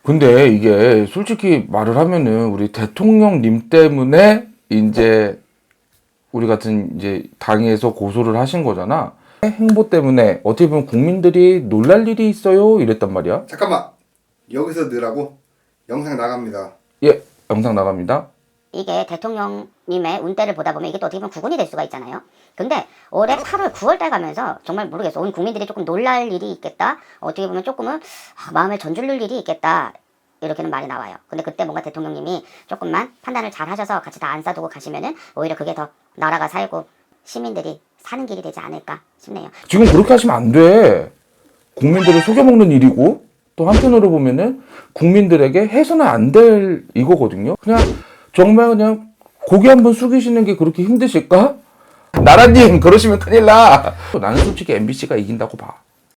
근데 이게 솔직히 말을 하면은 우리 대통령님 때문에 이제 우리 같은 이제 당에서 고소를 하신 거잖아. 행보 때문에 어떻게 보면 국민들이 놀랄 일이 있어요 이랬단 말이야. 잠깐만, 여기서 넣으라고 영상 나갑니다. 예, 영상 나갑니다. 이게 대통령님의 운대를 보다 보면 이게 또 어떻게 보면 구군이 될 수가 있잖아요. 근데 올해 8월, 9월 달 가면서 정말 모르겠어. 온 국민들이 조금 놀랄 일이 있겠다. 어떻게 보면 조금은 마음에 전줄릴 일이 있겠다. 이렇게는 말이 나와요. 근데 그때 뭔가 대통령님이 조금만 판단을 잘 하셔서 같이 다 안 싸두고 가시면은 오히려 그게 더 나라가 살고 시민들이 사는 길이 되지 않을까 싶네요. 지금 그렇게 하시면 안 돼. 국민들을 속여먹는 일이고 또 한편으로 보면은 국민들에게 해서는 안 될 이거거든요. 그냥 정말 그냥 고개 한번 숙이시는 게 그렇게 힘드실까? 나라님 그러시면 큰일 나. 나는 솔직히 MBC가 이긴다고 봐.